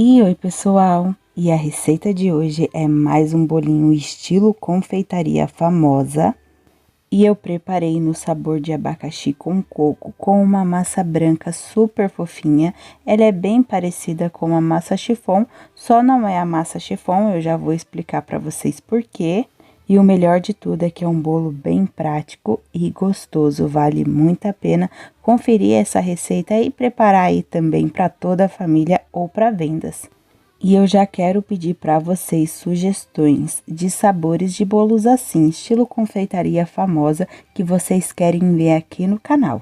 E oi pessoal, e a receita de hoje é mais um bolinho estilo confeitaria famosa. E eu preparei no sabor de abacaxi com coco, com uma massa branca super fofinha. Ela é bem parecida com a massa chiffon, só não é a massa chiffon, eu já vou explicar para vocês por quê. E o melhor de tudo é que é um bolo bem prático e gostoso, vale muito a pena conferir essa receita e preparar aí também para toda a família ou para vendas. E eu já quero pedir para vocês sugestões de sabores de bolos assim, estilo confeitaria famosa, que vocês querem ver aqui no canal.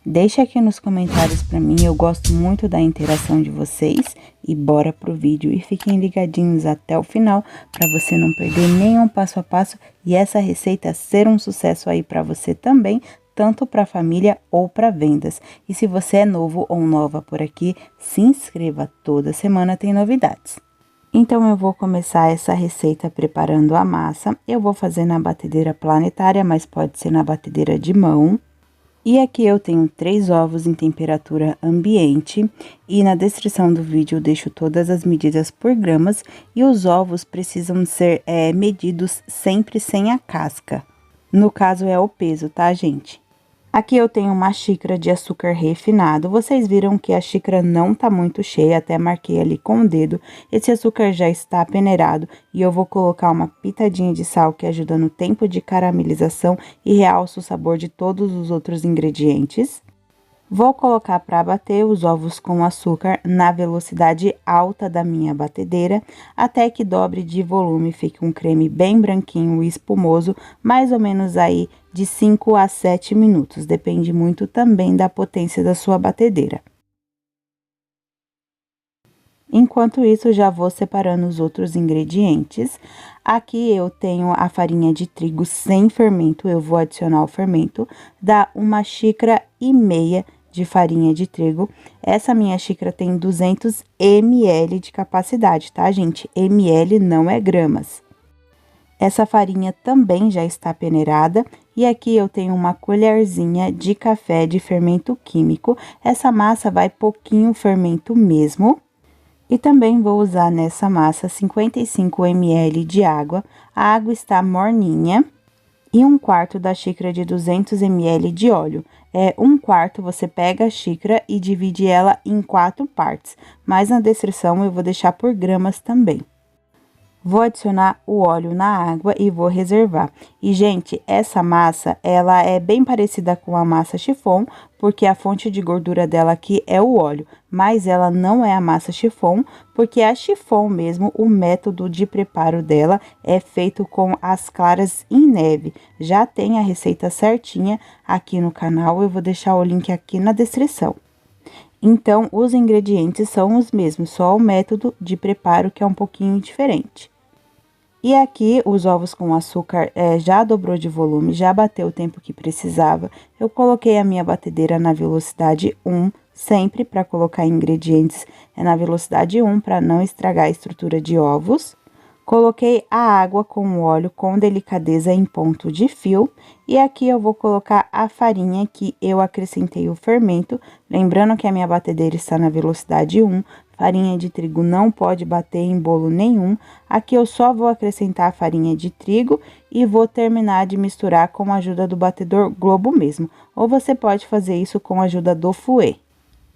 Deixa aqui nos comentários para mim, eu gosto muito da interação de vocês. E bora pro vídeo e fiquem ligadinhos até o final para você não perder nenhum passo a passo e essa receita ser um sucesso aí para você também, tanto para família ou para vendas. E se você é novo ou nova por aqui, se inscreva, toda semana tem novidades. Então eu vou começar essa receita preparando a massa. Eu vou fazer na batedeira planetária, mas pode ser na batedeira de mão. E aqui eu tenho 3 ovos em temperatura ambiente e na descrição do vídeo eu deixo todas as medidas por gramas e os ovos precisam ser medidos sempre sem a casca. No caso é o peso, tá, gente? Aqui eu tenho uma xícara de açúcar refinado. Vocês viram que a xícara não tá muito cheia, até marquei ali com o dedo. Esse açúcar já está peneirado e eu vou colocar uma pitadinha de sal que ajuda no tempo de caramelização e realça o sabor de todos os outros ingredientes. Vou colocar para bater os ovos com açúcar na velocidade alta da minha batedeira, até que dobre de volume, fique um creme bem branquinho e espumoso, mais ou menos aí de 5 a 7 minutos, depende muito também da potência da sua batedeira. Enquanto isso, já vou separando os outros ingredientes. Aqui eu tenho a farinha de trigo sem fermento, eu vou adicionar o fermento, dá 1,5 xícaras de farinha de trigo. Essa minha xícara tem 200 ml de capacidade, tá, gente? Ml não é gramas. Essa farinha também já está peneirada e aqui eu tenho uma colherzinha de café de fermento químico. Essa massa vai pouquinho fermento mesmo. E também vou usar nessa massa 55 ml de água. A água está morninha. E 1/4 da xícara de 200 ml de óleo. 1/4 você pega a xícara e divide ela em 4 partes, mas na descrição eu vou deixar por gramas também. Vou adicionar o óleo na água e vou reservar. E, gente, essa massa, ela é bem parecida com a massa chiffon, porque a fonte de gordura dela aqui é o óleo. Mas ela não é a massa chiffon, porque a chiffon mesmo, o método de preparo dela é feito com as claras em neve. Já tem a receita certinha aqui no canal, eu vou deixar o link aqui na descrição. Então, os ingredientes são os mesmos, só o método de preparo que é um pouquinho diferente. E aqui, os ovos com açúcar já dobrou de volume, já bateu o tempo que precisava. Eu coloquei a minha batedeira na velocidade 1, sempre para colocar ingredientes na velocidade 1, para não estragar a estrutura de ovos. Coloquei a água com o óleo com delicadeza em ponto de fio. E aqui eu vou colocar a farinha que eu acrescentei o fermento. Lembrando que a minha batedeira está na velocidade 1. Farinha de trigo não pode bater em bolo nenhum. Aqui eu só vou acrescentar a farinha de trigo e vou terminar de misturar com a ajuda do batedor Globo mesmo. Ou você pode fazer isso com a ajuda do fouet.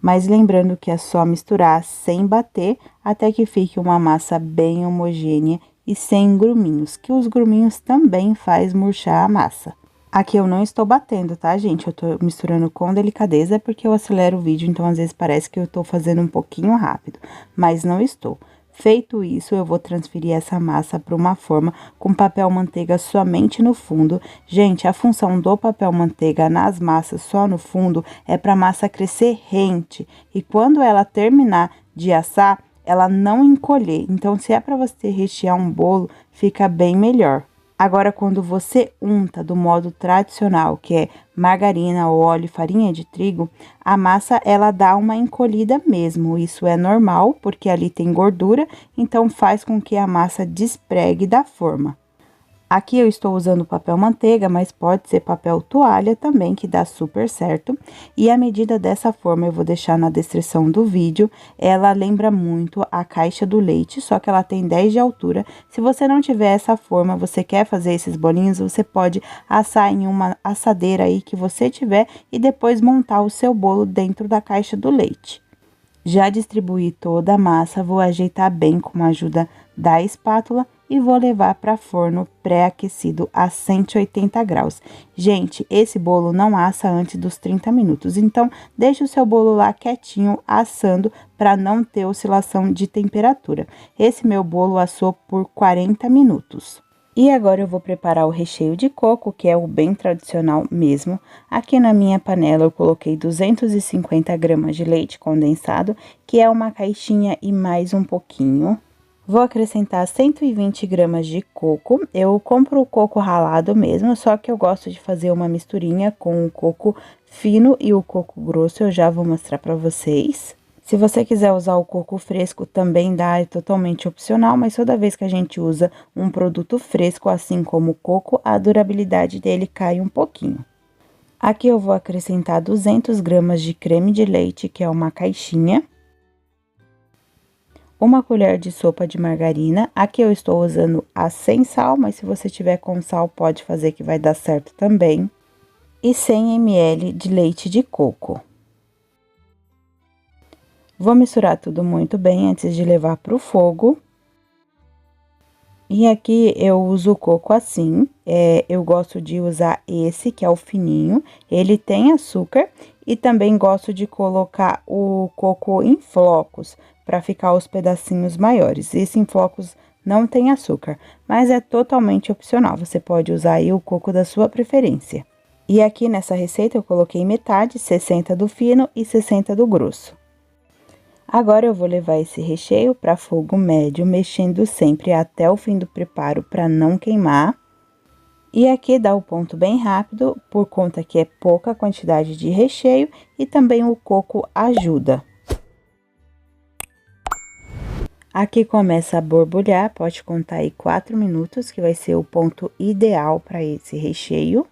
Mas lembrando que é só misturar sem bater, até que fique uma massa bem homogênea e sem gruminhos, que os gruminhos também faz murchar a massa. Aqui eu não estou batendo, tá, gente? Eu tô misturando com delicadeza, porque eu acelero o vídeo, então às vezes parece que eu tô fazendo um pouquinho rápido, mas não estou. Feito isso, eu vou transferir essa massa para uma forma com papel manteiga somente no fundo. Gente, a função do papel manteiga nas massas só no fundo é para a massa crescer rente. E quando ela terminar de assar, ela não encolher. Então, se é para você rechear um bolo, fica bem melhor. Agora, quando você unta do modo tradicional, que é margarina, óleo e farinha de trigo, a massa, ela dá uma encolhida mesmo. Isso é normal, porque ali tem gordura, então faz com que a massa despregue da forma. Aqui eu estou usando papel manteiga, mas pode ser papel toalha também, que dá super certo. E a medida dessa forma eu vou deixar na descrição do vídeo. Ela lembra muito a caixa do leite, só que ela tem 10 de altura. Se você não tiver essa forma, você quer fazer esses bolinhos, você pode assar em uma assadeira aí que você tiver e depois montar o seu bolo dentro da caixa do leite. Já distribuí toda a massa, vou ajeitar bem com a ajuda da espátula e vou levar para forno pré-aquecido a 180 graus. Gente, esse bolo não assa antes dos 30 minutos, então deixe o seu bolo lá quietinho assando para não ter oscilação de temperatura. Esse meu bolo assou por 40 minutos. E agora eu vou preparar o recheio de coco, que é o bem tradicional mesmo. Aqui na minha panela eu coloquei 250 gramas de leite condensado, que é uma caixinha e mais um pouquinho. Vou acrescentar 120 gramas de coco. Eu compro o coco ralado mesmo, só que eu gosto de fazer uma misturinha com o coco fino e o coco grosso, eu já vou mostrar para vocês. Se você quiser usar o coco fresco, também dá, é totalmente opcional, mas toda vez que a gente usa um produto fresco, assim como o coco, a durabilidade dele cai um pouquinho. Aqui eu vou acrescentar 200 gramas de creme de leite, que é uma caixinha. Uma colher de sopa de margarina. Aqui eu estou usando a sem sal, mas se você tiver com sal, pode fazer que vai dar certo também. E 100 ml de leite de coco. Vou misturar tudo muito bem antes de levar para o fogo. E aqui eu uso o coco assim, eu gosto de usar esse, que é o fininho, ele tem açúcar, e também gosto de colocar o coco em flocos, para ficar os pedacinhos maiores. Esse em flocos não tem açúcar, mas é totalmente opcional, você pode usar aí o coco da sua preferência. E aqui nessa receita eu coloquei metade, 60 do fino e 60 do grosso. Agora eu vou levar esse recheio para fogo médio, mexendo sempre até o fim do preparo para não queimar. E aqui dá o ponto bem rápido, por conta que é pouca quantidade de recheio e também o coco ajuda. Aqui começa a borbulhar, pode contar aí 4 minutos, que vai ser o ponto ideal para esse recheio.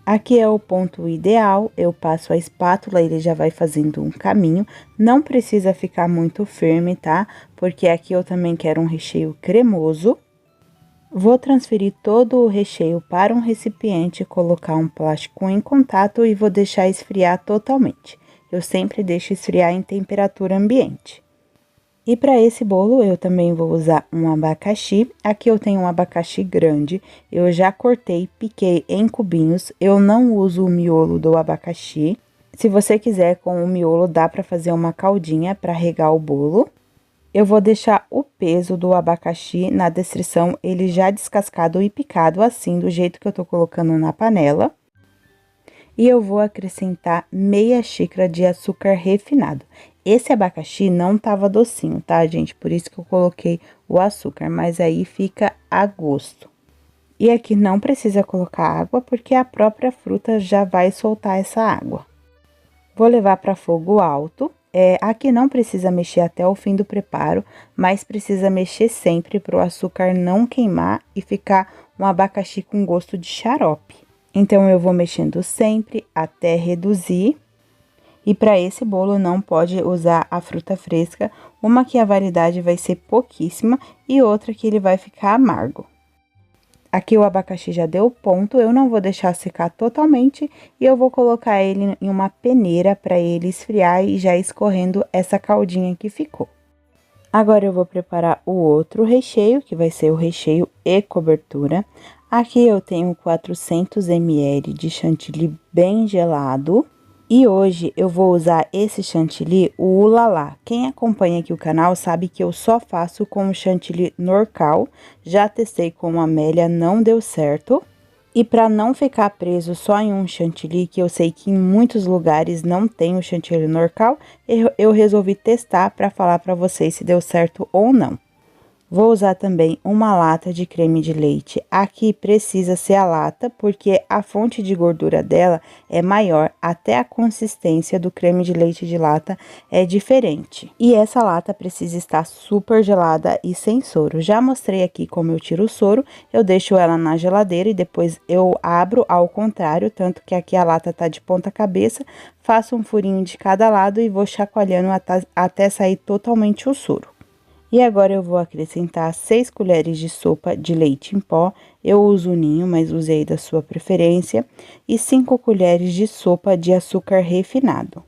Aqui é o ponto ideal, eu passo a espátula, ele já vai fazendo um caminho, não precisa ficar muito firme, tá? Porque aqui eu também quero um recheio cremoso. Vou transferir todo o recheio para um recipiente, colocar um plástico em contato e vou deixar esfriar totalmente. Eu sempre deixo esfriar em temperatura ambiente. E para esse bolo, eu também vou usar um abacaxi. Aqui eu tenho um abacaxi grande, eu já cortei, piquei em cubinhos. Eu não uso o miolo do abacaxi. Se você quiser, com o miolo, dá para fazer uma caldinha para regar o bolo. Eu vou deixar o peso do abacaxi na descrição, ele já descascado e picado, assim, do jeito que eu tô colocando na panela. E eu vou acrescentar meia xícara de açúcar refinado. Esse abacaxi não tava docinho, tá, gente? Por isso que eu coloquei o açúcar, mas aí fica a gosto. E aqui não precisa colocar água, porque a própria fruta já vai soltar essa água. Vou levar para fogo alto. Aqui não precisa mexer até o fim do preparo, mas precisa mexer sempre para o açúcar não queimar e ficar um abacaxi com gosto de xarope. Então, eu vou mexendo sempre até reduzir. E para esse bolo não pode usar a fruta fresca, uma que a validade vai ser pouquíssima e outra que ele vai ficar amargo. Aqui o abacaxi já deu ponto, eu não vou deixar secar totalmente e eu vou colocar ele em uma peneira para ele esfriar e já escorrendo essa caldinha que ficou. Agora eu vou preparar o outro recheio, que vai ser o recheio e cobertura. Aqui eu tenho 400 ml de chantilly bem gelado. E hoje eu vou usar esse chantilly, o Ulalá. Quem acompanha aqui o canal sabe que eu só faço com o chantilly Norcal. Já testei com a Amélia, não deu certo. E para não ficar preso só em um chantilly, que eu sei que em muitos lugares não tem o chantilly Norcal, eu resolvi testar para falar para vocês se deu certo ou não. Vou usar também uma lata de creme de leite. Aqui precisa ser a lata, porque a fonte de gordura dela é maior, até a consistência do creme de leite de lata é diferente. E essa lata precisa estar super gelada e sem soro. Já mostrei aqui como eu tiro o soro, eu deixo ela na geladeira e depois eu abro ao contrário, tanto que aqui a lata tá de ponta cabeça, faço um furinho de cada lado e vou chacoalhando até sair totalmente o soro. E agora eu vou acrescentar 6 colheres de sopa de leite em pó, eu uso ninho, mas use aí da sua preferência, e 5 colheres de sopa de açúcar refinado.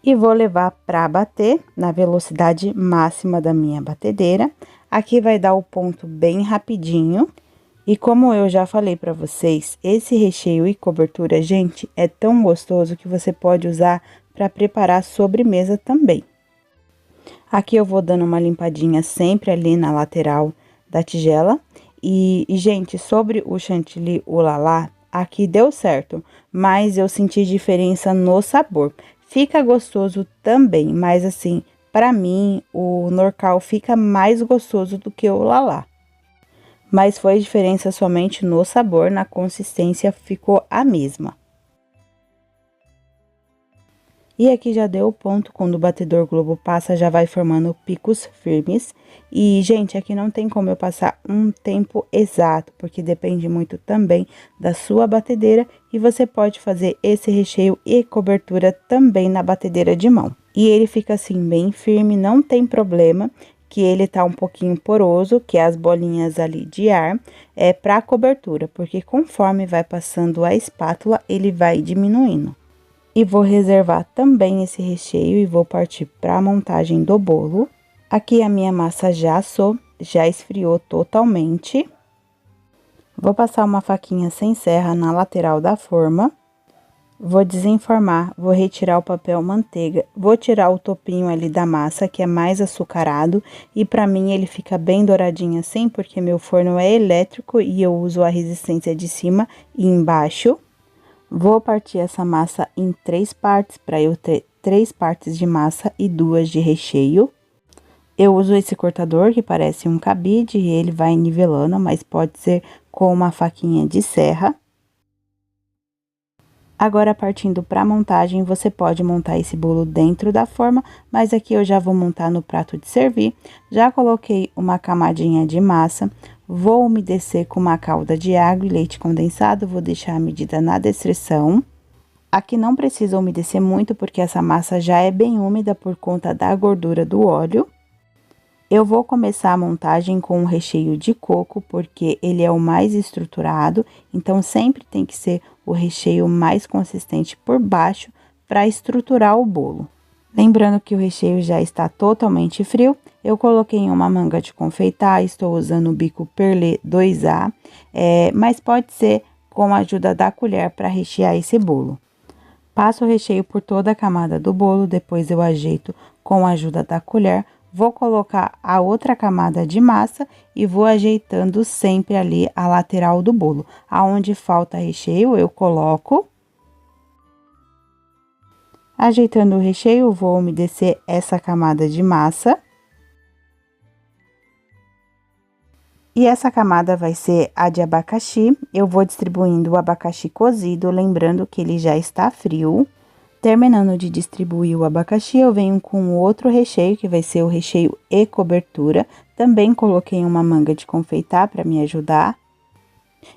E vou levar para bater na velocidade máxima da minha batedeira. Aqui vai dar o ponto bem rapidinho. E como eu já falei para vocês, esse recheio e cobertura, gente, é tão gostoso que você pode usar para preparar sobremesa também. Aqui eu vou dando uma limpadinha sempre ali na lateral da tigela. E gente, sobre o chantilly ulalá, aqui deu certo, mas eu senti diferença no sabor. Fica gostoso também, mas assim, para mim, o Norcal fica mais gostoso do que o ulalá. Mas foi diferença somente no sabor, na consistência ficou a mesma. E aqui já deu o ponto, quando o batedor Globo passa, já vai formando picos firmes. E, gente, aqui não tem como eu passar um tempo exato, porque depende muito também da sua batedeira. E você pode fazer esse recheio e cobertura também na batedeira de mão. E ele fica assim, bem firme, não tem problema, que ele tá um pouquinho poroso, que é as bolinhas ali de ar, é pra cobertura, porque conforme vai passando a espátula, ele vai diminuindo. E vou reservar também esse recheio e vou partir para a montagem do bolo. Aqui a minha massa já assou, já esfriou totalmente. Vou passar uma faquinha sem serra na lateral da forma. Vou desenformar, vou retirar o papel manteiga, vou tirar o topinho ali da massa, que é mais açucarado. E para mim ele fica bem douradinho assim, porque meu forno é elétrico e eu uso a resistência de cima e embaixo. Vou partir essa massa em 3 partes, para eu ter 3 partes de massa e 2 de recheio. Eu uso esse cortador que parece um cabide e ele vai nivelando, mas pode ser com uma faquinha de serra. Agora, partindo para a montagem, você pode montar esse bolo dentro da forma, mas aqui eu já vou montar no prato de servir. Já coloquei uma camadinha de massa, vou umedecer com uma calda de água e leite condensado, vou deixar a medida na descrição. Aqui não precisa umedecer muito, porque essa massa já é bem úmida por conta da gordura do óleo. Eu vou começar a montagem com o recheio de coco, porque ele é o mais estruturado, então sempre tem que ser o recheio mais consistente por baixo para estruturar o bolo. Lembrando que o recheio já está totalmente frio, eu coloquei em uma manga de confeitar, estou usando o bico Perlé 2A, mas pode ser com a ajuda da colher para rechear esse bolo. Passo o recheio por toda a camada do bolo, depois eu ajeito com a ajuda da colher. Vou colocar a outra camada de massa e vou ajeitando sempre ali a lateral do bolo. Aonde falta recheio, eu coloco. Ajeitando o recheio, vou umedecer essa camada de massa. E essa camada vai ser a de abacaxi. Eu vou distribuindo o abacaxi cozido, lembrando que ele já está frio. Terminando de distribuir o abacaxi, eu venho com outro recheio, que vai ser o recheio e cobertura. Também coloquei uma manga de confeitar para me ajudar.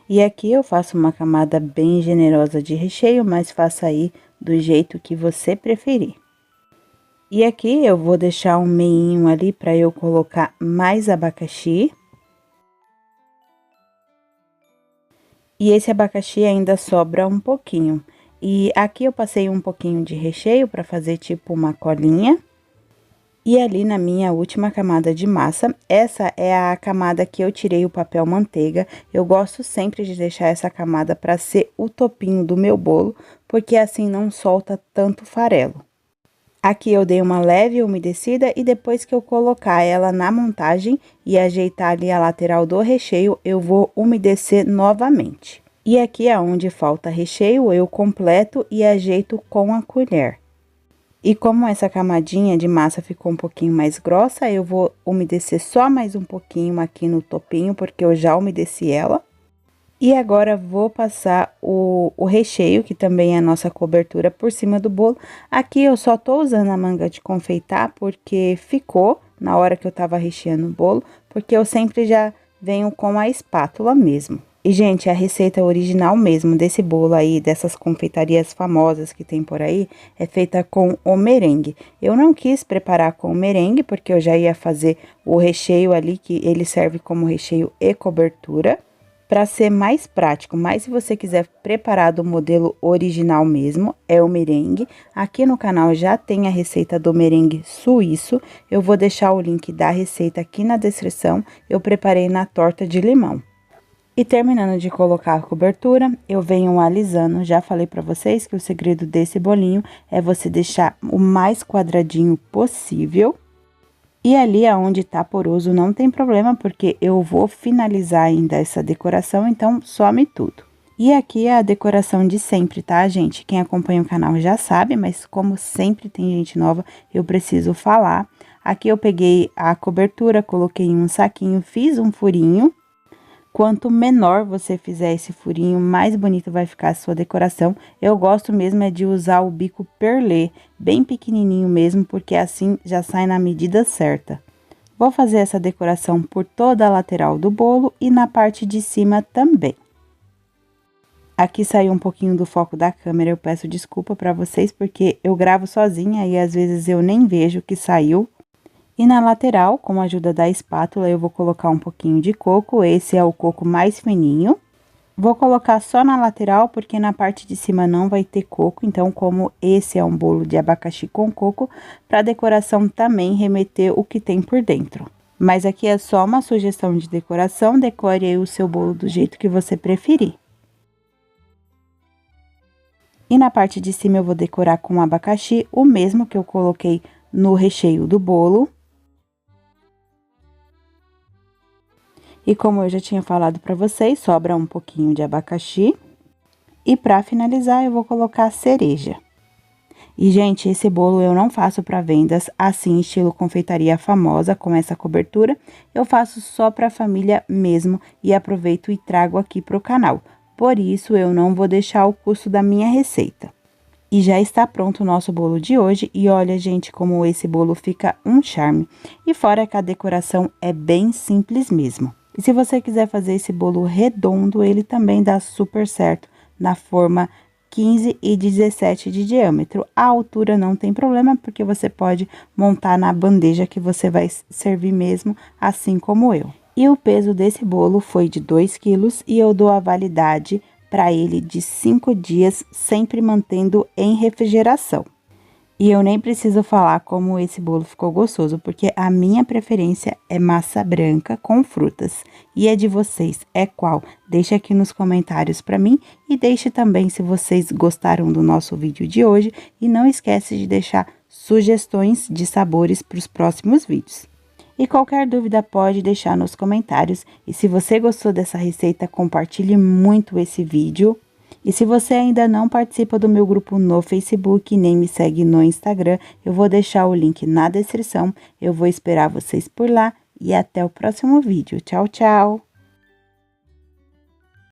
E aqui eu faço uma camada bem generosa de recheio, mas faça aí do jeito que você preferir. E aqui eu vou deixar um meinho ali para eu colocar mais abacaxi. E esse abacaxi ainda sobra um pouquinho. E aqui eu passei um pouquinho de recheio para fazer tipo uma colinha. E ali na minha última camada de massa, essa é a camada que eu tirei o papel manteiga. Eu gosto sempre de deixar essa camada para ser o topinho do meu bolo, porque assim não solta tanto farelo. Aqui eu dei uma leve umedecida e depois que eu colocar ela na montagem e ajeitar ali a lateral do recheio, eu vou umedecer novamente. E aqui, aonde falta recheio, eu completo e ajeito com a colher. E como essa camadinha de massa ficou um pouquinho mais grossa, eu vou umedecer só mais um pouquinho aqui no topinho, porque eu já umedeci ela. E agora, vou passar o recheio, que também é a nossa cobertura, por cima do bolo. Aqui eu só tô usando a manga de confeitar, porque ficou na hora que eu tava recheando o bolo, porque eu sempre já venho com a espátula mesmo. E, gente, a receita original mesmo desse bolo aí, dessas confeitarias famosas que tem por aí, é feita com o merengue. Eu não quis preparar com o merengue, porque eu já ia fazer o recheio ali, que ele serve como recheio e cobertura, para ser mais prático. Mas se você quiser preparar do modelo original mesmo, é o merengue. Aqui no canal já tem a receita do merengue suíço. Eu vou deixar o link da receita aqui na descrição. Eu preparei na torta de limão. E terminando de colocar a cobertura, eu venho alisando. Já falei para vocês que o segredo desse bolinho é você deixar o mais quadradinho possível. E ali aonde tá poroso não tem problema, porque eu vou finalizar ainda essa decoração, então some tudo. E aqui é a decoração de sempre, tá, gente? Quem acompanha o canal já sabe, mas como sempre tem gente nova, eu preciso falar. Aqui eu peguei a cobertura, coloquei em um saquinho, fiz um furinho. Quanto menor você fizer esse furinho, mais bonito vai ficar a sua decoração. Eu gosto mesmo é de usar o bico perlê, bem pequenininho mesmo, porque assim já sai na medida certa. Vou fazer essa decoração por toda a lateral do bolo e na parte de cima também. Aqui saiu um pouquinho do foco da câmera, eu peço desculpa para vocês, porque eu gravo sozinha e às vezes eu nem vejo que saiu. E na lateral, com a ajuda da espátula, eu vou colocar um pouquinho de coco. Esse é o coco mais fininho. Vou colocar só na lateral, porque na parte de cima não vai ter coco. Então, como esse é um bolo de abacaxi com coco, para decoração também remeter o que tem por dentro. Mas aqui é só uma sugestão de decoração, decore aí o seu bolo do jeito que você preferir. E na parte de cima eu vou decorar com abacaxi, o mesmo que eu coloquei no recheio do bolo. E como eu já tinha falado para vocês, sobra um pouquinho de abacaxi. E para finalizar, eu vou colocar cereja. E, gente, esse bolo eu não faço para vendas, assim, estilo confeitaria famosa, com essa cobertura. Eu faço só para a família mesmo e aproveito e trago aqui pro canal. Por isso, eu não vou deixar o custo da minha receita. E já está pronto o nosso bolo de hoje. E olha, gente, como esse bolo fica um charme. E fora que a decoração é bem simples mesmo. E se você quiser fazer esse bolo redondo, ele também dá super certo na forma 15 e 17 de diâmetro. A altura não tem problema, porque você pode montar na bandeja que você vai servir mesmo, assim como eu. E o peso desse bolo foi de 2 quilos e eu dou a validade para ele de 5 dias, sempre mantendo em refrigeração. E eu nem preciso falar como esse bolo ficou gostoso, porque a minha preferência é massa branca com frutas. E a de vocês é qual? Deixe aqui nos comentários para mim e deixe também se vocês gostaram do nosso vídeo de hoje. E não esquece de deixar sugestões de sabores para os próximos vídeos. E qualquer dúvida pode deixar nos comentários. E se você gostou dessa receita, compartilhe muito esse vídeo. E se você ainda não participa do meu grupo no Facebook, nem me segue no Instagram, eu vou deixar o link na descrição. Eu vou esperar vocês por lá e até o próximo vídeo. Tchau, tchau!